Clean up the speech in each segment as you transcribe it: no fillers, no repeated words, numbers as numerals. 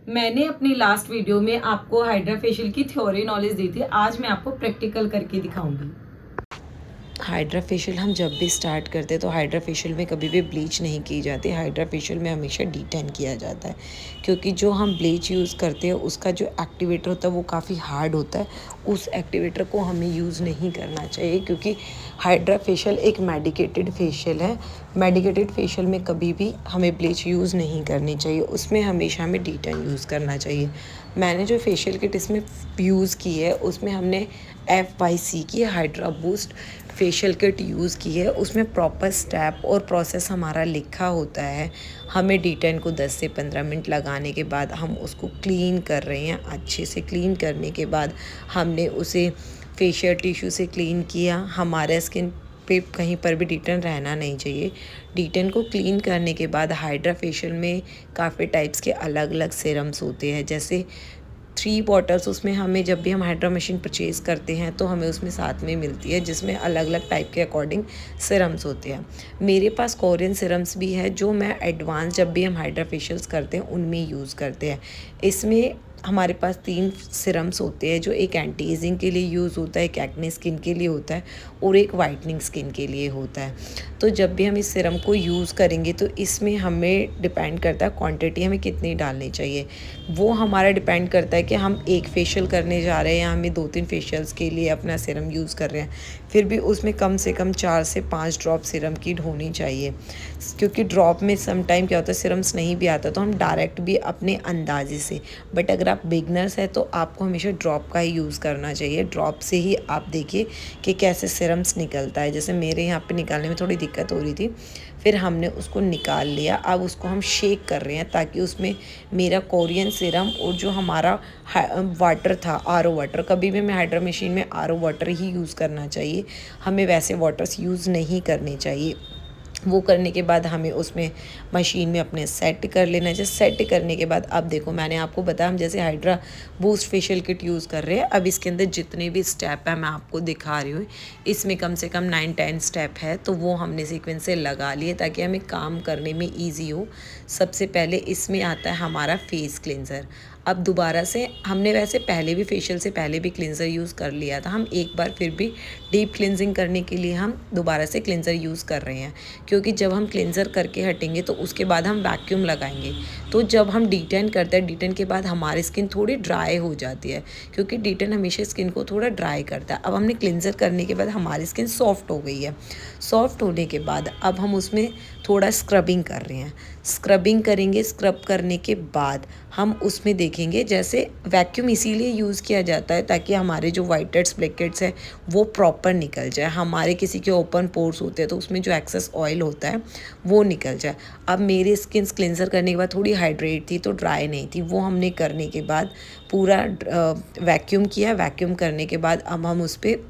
मैंने अपनी last video में आपको हाइड्रा फेशियल की थ्योरी नॉलेज दी थी। आज मैं आपको प्रैक्टिकल करके दिखाऊंगी। हाइड्रा फेशियल हम जब भी स्टार्ट करते हैं तो हाइड्रा फेशियल में कभी भी ब्लीच नहीं की जाती। हाइड्रा फेशियल में हमेशा डी10 किया जाता है, क्योंकि जो हम ब्लीच यूज़ करते हैं उसका जो एक्टिवेटर होता है वो काफ़ी हार्ड होता है। उस एक्टिवेटर को हमें यूज़ नहीं करना चाहिए, क्योंकि हाइड्रा फेशियल एक मेडिकेटेड फेशियल है। मेडिकेटेड फेशियल में कभी भी हमें ब्लीच यूज़ नहीं करनी चाहिए, उसमें हमेशा हमें डी10 यूज़ करना चाहिए। मैंने जो फेशियल किट इसमें यूज़ की है उसमें हमने FYC की hydra boost facial kit use की है। उसमें प्रॉपर स्टेप और प्रोसेस हमारा लिखा होता है। हमें डी10 को 10 से 15 मिनट लगाने के बाद हम उसको क्लीन कर रहे हैं। अच्छे से क्लीन करने के बाद हमने उसे फेशियल टिश्यू से क्लीन किया। हमारे स्किन पे कहीं पर भी डी10 रहना नहीं चाहिए। डी10 को क्लीन करने के बाद हाइड्रा फेशियल में काफ़ी टाइप्स के अलग अलग सीरम्स होते हैं, जैसे 3 बॉटल्स उसमें हमें जब भी हम हाइड्रा मशीन परचेज़ करते हैं तो हमें उसमें साथ में मिलती है, जिसमें अलग अलग टाइप के अकॉर्डिंग सिरम्स होते हैं। मेरे पास कोरियन सिरम्स भी है, जो मैं एडवांस जब भी हम हाइड्रा फेशियल्स करते हैं उनमें यूज़ करते हैं। इसमें हमारे पास 3 सिरम्स होते हैं, जो एक एंटी एजिंग के लिए यूज़ होता है, एक एक्ने स्किन के लिए होता है और एक वाइटनिंग स्किन के लिए होता है। तो जब भी हम इस सिरम को यूज़ करेंगे तो इसमें हमें डिपेंड करता है क्वांटिटी हमें कितनी डालनी चाहिए। वो हमारा डिपेंड करता है कि हम एक फेशियल करने जा रहे हैं या हमें 2-3 फेशियल्स के लिए अपना सिरम यूज़ कर रहे हैं, फिर भी उसमें कम से कम 4 से 5 ड्रॉप सिरम की होनी चाहिए। क्योंकि ड्रॉप में सम टाइम क्या होता है, सिरम्स नहीं भी आता तो हम डायरेक्ट भी अपने अंदाजे से, बट अगर आप बिगनर्स हैं तो आपको हमेशा ड्रॉप का ही यूज़ करना चाहिए। ड्रॉप से ही आप देखिए कि कैसे सिरम्स निकलता है। जैसे मेरे यहाँ पे निकालने में थोड़ी दिक्कत हो रही थी, फिर हमने उसको निकाल लिया। अब उसको हम शेक कर रहे हैं ताकि उसमें मेरा कोरियन सिरम और जो हमारा वाटर था, RO वाटर, कभी भी हमें हाइड्रा मशीन में RO वाटर ही यूज़ करना चाहिए, हमें वैसे वाटर्स यूज़ नहीं करने चाहिए। वो करने के बाद हमें उसमें मशीन में अपने सेट कर लेना चाहिए। सेट करने के बाद अब देखो, मैंने आपको बताया हम जैसे hydra boost facial kit use कर रहे हैं। अब इसके अंदर जितने भी स्टेप है मैं आपको दिखा रही हूँ, इसमें कम से कम 9-10 स्टेप है, तो वो हमने सीक्वेंस से लगा लिए ताकि हमें काम करने में ईजी हो। सबसे पहले इसमें आता है हमारा फेस क्लेंज़र। अब दोबारा से हमने वैसे पहले भी फेशियल से पहले भी क्लेंज़र यूज़ कर लिया था, हम एक बार फिर भी डीप क्लेंजिंग करने के लिए हम दोबारा से क्लेंज़र यूज़ कर रहे हैं, क्योंकि जब हम क्लेंज़र करके हटेंगे तो उसके बाद हम वैक्यूम लगाएंगे। तो जब हम डी10 करते हैं, डी10 के बाद हमारी स्किन थोड़ी ड्राई हो जाती है, क्योंकि डी10 हमेशा स्किन को थोड़ा ड्राई करता है। अब हमने क्लेंज़र करने के बाद हमारी स्किन सॉफ्ट हो गई है। सॉफ्ट होने के बाद अब हम उसमें थोड़ा स्क्रबिंग कर रहे हैं। स्क्रबिंग करेंगे, स्क्रब करने के बाद हम उसमें देखेंगे, जैसे वैक्यूम इसीलिए यूज़ किया जाता है ताकि हमारे जो वाइट हेड्स ब्लैक हेड्स है वो प्रॉपर निकल जाए। हमारे किसी के ओपन पोर्स होते हैं तो उसमें जो एक्सेस ऑयल होता है वो निकल जाए। अब मेरी स्किन क्लेंज़र करने के बाद थोड़ी हाइड्रेट थी तो ड्राई नहीं थी, वो हमने करने के बाद पूरा वैक्यूम किया। वैक्यूम करने के बाद अब हम उस पर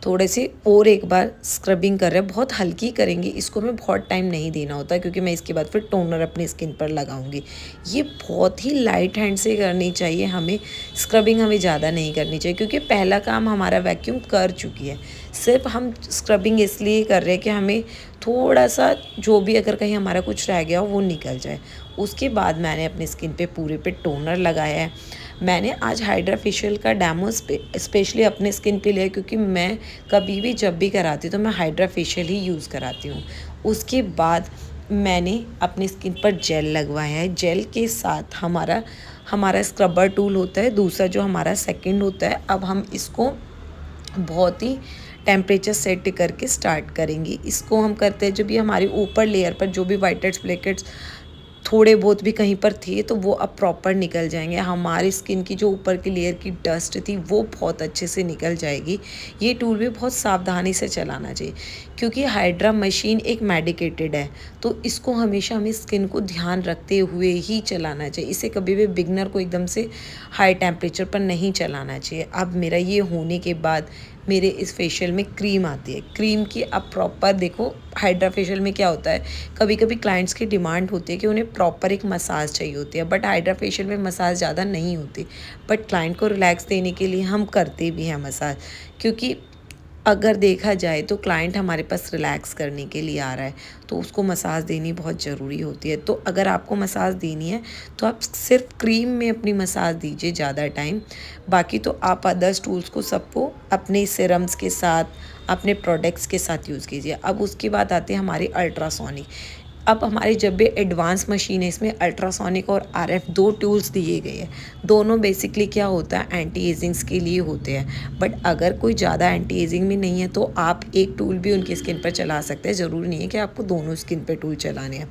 थोड़े से और एक बार स्क्रबिंग कर रहे हैं, बहुत हल्की करेंगे, इसको हमें बहुत टाइम नहीं देना होता, क्योंकि मैं इसके बाद फिर टोनर अपनी स्किन पर लगाऊंगी। ये बहुत ही लाइट हैंड से करनी चाहिए हमें, स्क्रबिंग हमें ज़्यादा नहीं करनी चाहिए, क्योंकि पहला काम हमारा वैक्यूम कर चुकी है। सिर्फ हम स्क्रबिंग इसलिए कर रहे हैं कि हमें थोड़ा सा जो भी अगर कहीं हमारा कुछ रह गया हो वो निकल जाए। उसके बाद मैंने अपनी स्किन पे पूरे पे टोनर लगाया है। मैंने आज हाइड्रा फेशियल का डेमो स्पेशली अपने स्किन पे लिया, क्योंकि मैं कभी भी जब भी कराती हूँ तो मैं हाइड्रा फेशियल ही यूज़ कराती हूँ। उसके बाद मैंने अपनी स्किन पर जेल लगवाया है। जेल के साथ हमारा हमारा स्क्रबर टूल होता है, दूसरा जो हमारा सेकंड होता है। अब हम इसको बहुत ही टेम्परेचर सेट करके स्टार्ट करेंगे। इसको हम करते हैं जब भी हमारी ऊपर लेयर पर जो भी वाइट हेड्स ब्लैक हेड्स थोड़े बहुत भी कहीं पर थे तो वो अब प्रॉपर निकल जाएंगे। हमारी स्किन की जो ऊपर की लेयर की डस्ट थी वो बहुत अच्छे से निकल जाएगी। ये टूल भी बहुत सावधानी से चलाना चाहिए, क्योंकि हाइड्रा मशीन एक मेडिकेटेड है, तो इसको हमेशा हमें स्किन को ध्यान रखते हुए ही चलाना चाहिए। इसे कभी भी बिगनर को एकदम से हाई टेम्परेचर पर नहीं चलाना चाहिए। अब मेरा ये होने के बाद मेरे इस फेशियल में क्रीम आती है। क्रीम की अब प्रॉपर देखो, हाइड्रा फेशियल में क्या होता है, कभी कभी क्लाइंट्स की डिमांड होती है कि उन्हें प्रॉपर एक मसाज चाहिए होती है, बट हाइड्रा फेशियल में मसाज ज़्यादा नहीं होती, बट क्लाइंट को रिलैक्स देने के लिए हम करते भी हैं मसाज। क्योंकि अगर देखा जाए तो क्लाइंट हमारे पास रिलैक्स करने के लिए आ रहा है तो उसको मसाज देनी बहुत ज़रूरी होती है। तो अगर आपको मसाज देनी है तो आप सिर्फ क्रीम में अपनी मसाज दीजिए ज़्यादा टाइम, बाकी तो आप अदर्स टूल्स को सबको अपने सिरम्स के साथ, अपने प्रोडक्ट्स के साथ यूज़ कीजिए। अब उसके बाद आते हैं हमारे अल्ट्रासोनिक। अब हमारी जब भी एडवांस मशीन है इसमें अल्ट्रासोनिक और आरएफ 2 टूल्स दिए गए हैं। दोनों बेसिकली क्या होता है, एंटी एजिंग्स के लिए होते हैं। बट अगर कोई ज़्यादा एंटी एजिंग में नहीं है तो आप एक टूल भी उनकी स्किन पर चला सकते हैं, ज़रूरी नहीं है कि आपको दोनों स्किन पे टूल चलाने हैं।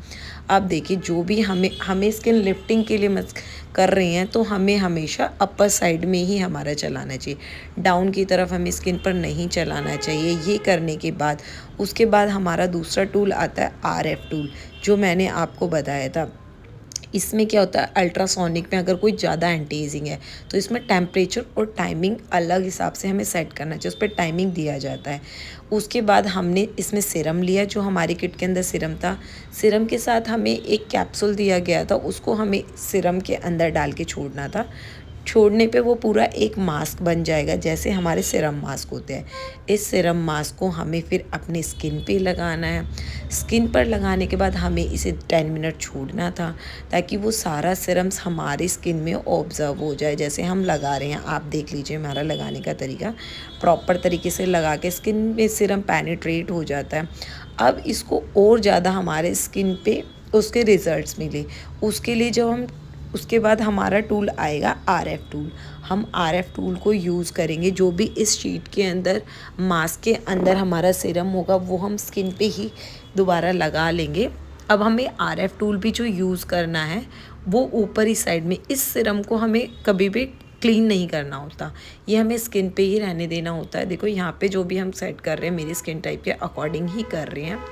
अब देखिए जो भी हमें स्किन लिफ्टिंग के लिए कर रही हैं तो हमें हमेशा अपर साइड में ही हमारा चलाना चाहिए, डाउन की तरफ हमें स्किन पर नहीं चलाना चाहिए। ये करने के बाद उसके बाद हमारा दूसरा टूल आता है आरएफ टूल, जो मैंने आपको बताया था। इसमें क्या होता है, अल्ट्रासोनिक में अगर कोई ज़्यादा एंटी एजिंग है तो इसमें टेम्परेचर और टाइमिंग अलग हिसाब से हमें सेट करना चाहिए, उस पर टाइमिंग दिया जाता है। उसके बाद हमने इसमें सिरम लिया, जो हमारी किट के अंदर सिरम था। सिरम के साथ हमें एक कैप्सूल दिया गया था, उसको हमें सिरम के अंदर डाल के छोड़ना था। छोड़ने पे वो पूरा एक मास्क बन जाएगा, जैसे हमारे सिरम मास्क होते हैं। इस सिरम मास्क को हमें फिर अपने स्किन पे लगाना है। स्किन पर लगाने के बाद हमें इसे 10 मिनट छोड़ना था, ताकि वो सारा सिरम्स हमारी स्किन में ऑब्जर्व हो जाए। जैसे हम लगा रहे हैं, आप देख लीजिए हमारा लगाने का तरीका, प्रॉपर तरीके से लगा के स्किन में सिरम पेनिट्रेट हो जाता है। अब इसको और ज़्यादा हमारे स्किन पे उसके रिजल्ट्स मिले, उसके लिए जब हम उसके बाद हमारा टूल आएगा आरएफ टूल। हम आरएफ टूल को यूज़ करेंगे, जो भी इस शीट के अंदर मास्क के अंदर हमारा सीरम होगा वो हम स्किन पे ही दोबारा लगा लेंगे। अब हमें आरएफ टूल भी जो यूज़ करना है वो ऊपरी साइड में, इस सीरम को हमें कभी भी क्लीन नहीं करना होता, ये हमें स्किन पे ही रहने देना होता है। देखो यहाँ पे जो भी हम सेट कर रहे हैं मेरी स्किन टाइप के अकॉर्डिंग ही कर रहे हैं।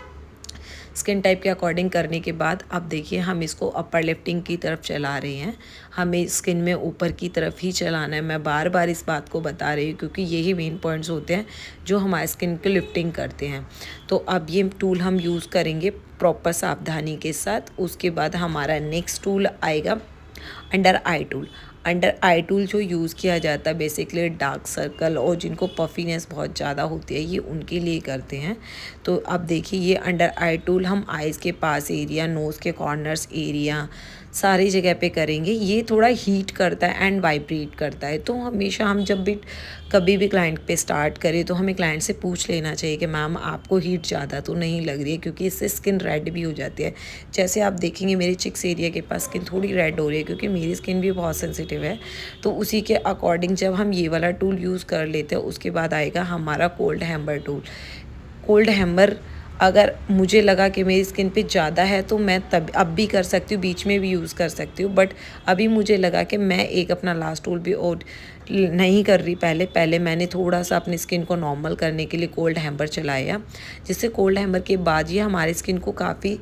स्किन टाइप के अकॉर्डिंग करने के बाद अब देखिए हम इसको अपर लिफ्टिंग की तरफ चला रहे हैं। हमें स्किन में ऊपर की तरफ ही चलाना है। मैं बार बार इस बात को बता रही हूँ क्योंकि यही मेन पॉइंट्स होते हैं जो हमारे स्किन की लिफ्टिंग करते हैं। तो अब ये टूल हम यूज़ करेंगे प्रॉपर सावधानी के साथ। उसके बाद हमारा नेक्स्ट टूल आएगा under I tool. Under I tool जो यूज़ किया जाता है बेसिकली डार्क सर्कल और जिनको पफीनेस बहुत ज़्यादा होती है, ये उनके लिए करते हैं। तो अब देखिए ये अंडर आई टूल हम आइज़ के पास एरिया, नोज़ के कॉर्नर्स एरिया, सारी जगह पे करेंगे। ये थोड़ा हीट करता है एंड वाइब्रेट करता है। तो हमेशा हम जब भी कभी भी क्लाइंट पे स्टार्ट करें तो हमें क्लाइंट से पूछ लेना चाहिए कि मैम आपको हीट ज़्यादा तो नहीं लग रही है, क्योंकि इससे स्किन रेड भी हो जाती है। जैसे आप देखेंगे मेरे चिक्स एरिया के पास स्किन थोड़ी रेड हो रही है, क्योंकि मेरी स्किन भी बहुत सेंसिटिव है। तो उसी के अकॉर्डिंग जब हम ये वाला टूल यूज़ कर लेते हैं उसके बाद आएगा हमारा cold hammer tool. Cold hammer अगर मुझे लगा कि मेरी स्किन पे ज़्यादा है तो मैं तब अब भी कर सकती हूँ, बीच में भी यूज़ कर सकती हूँ। बट अभी मुझे लगा कि मैं एक अपना लास्ट टूल भी और नहीं कर रही। पहले मैंने थोड़ा सा अपनी स्किन को नॉर्मल करने के लिए कोल्ड हैमर चलाया, जिससे कोल्ड हैमर के बाद ये हमारी स्किन को काफ़ी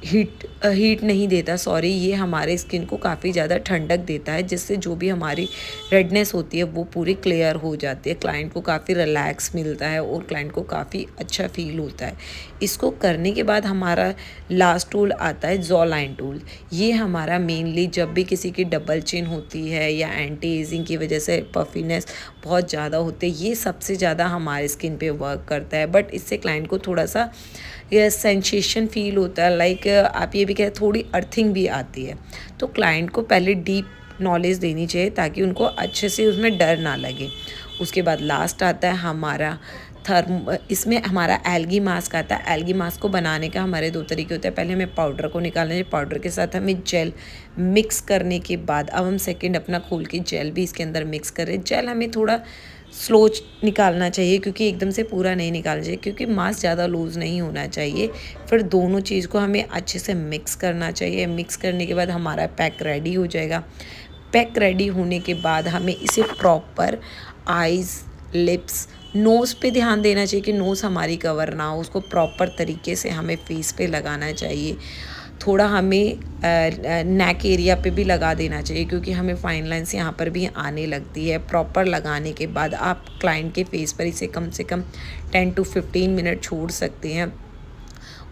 हीट नहीं देता, सॉरी, ये हमारे स्किन को काफ़ी ज़्यादा ठंडक देता है, जिससे जो भी हमारी रेडनेस होती है वो पूरी क्लियर हो जाती है। क्लाइंट को काफ़ी रिलैक्स मिलता है और क्लाइंट को काफ़ी अच्छा फील होता है। इसको करने के बाद हमारा लास्ट टूल आता है जॉ लाइन टूल। ये हमारा मेनली जब भी किसी की डबल चिन होती है या एंटी एजिंग की वजह से पफीनेस बहुत ज़्यादा होती है, ये सबसे ज़्यादा हमारे स्किन पे वर्क करता है। बट इससे क्लाइंट को थोड़ा सा ये सेंसेशन फील होता है, लाइक आप ये भी कहें थोड़ी अर्थिंग भी आती है। तो क्लाइंट को पहले डीप नॉलेज देनी चाहिए ताकि उनको अच्छे से उसमें डर ना लगे। उसके बाद लास्ट आता है हमारा इसमें हमारा एल्गी मास्क आता है। एल्गी मास्क को बनाने का हमारे 2 तरीके होते हैं। पहले हमें पाउडर को निकालना है, पाउडर के साथ हमें जेल मिक्स करने के बाद अब हम सेकंड अपना खोल के जेल भी इसके अंदर मिक्स कर रहे हैं। जेल हमें थोड़ा स्लो निकालना चाहिए क्योंकि एकदम से पूरा नहीं निकालना चाहिए, क्योंकि मास्क ज़्यादा लूज़ नहीं होना चाहिए। फिर दोनों चीज़ को हमें अच्छे से मिक्स करना चाहिए। मिक्स करने के बाद हमारा पैक रेडी हो जाएगा। पैक रेडी होने के बाद हमें इसे प्रॉपर आइज़, लिप्स, नोज़ पे ध्यान देना चाहिए कि नोज़ हमारी कवर ना हो। उसको प्रॉपर तरीके से हमें फेस पे लगाना चाहिए। थोड़ा हमें नेक एरिया पे भी लगा देना चाहिए, क्योंकि हमें फाइन लाइंस यहाँ पर भी आने लगती है। प्रॉपर लगाने के बाद आप क्लाइंट के फेस पर इसे कम से कम 10 to 15 मिनट छोड़ सकते हैं।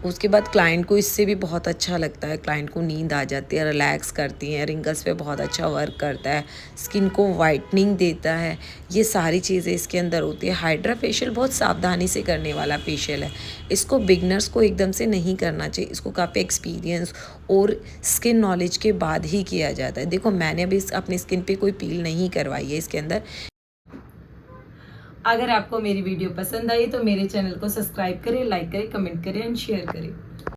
उसके बाद क्लाइंट को इससे भी बहुत अच्छा लगता है, क्लाइंट को नींद आ जाती है, रिलैक्स करती हैं, रिंकल्स पे बहुत अच्छा वर्क करता है, स्किन को वाइटनिंग देता है, ये सारी चीज़ें इसके अंदर होती है। हाइड्रा फेशियल बहुत सावधानी से करने वाला फेशियल है, इसको बिगनर्स को एकदम से नहीं करना चाहिए, इसको काफ़ी एक्सपीरियंस और स्किन नॉलेज के बाद ही किया जाता है। देखो मैंने अभी अपनी स्किन पे कोई पील नहीं करवाई है इसके अंदर। अगर आपको मेरी वीडियो पसंद आई तो मेरे चैनल को सब्सक्राइब करें, लाइक करें, कमेंट करें एंड शेयर करें।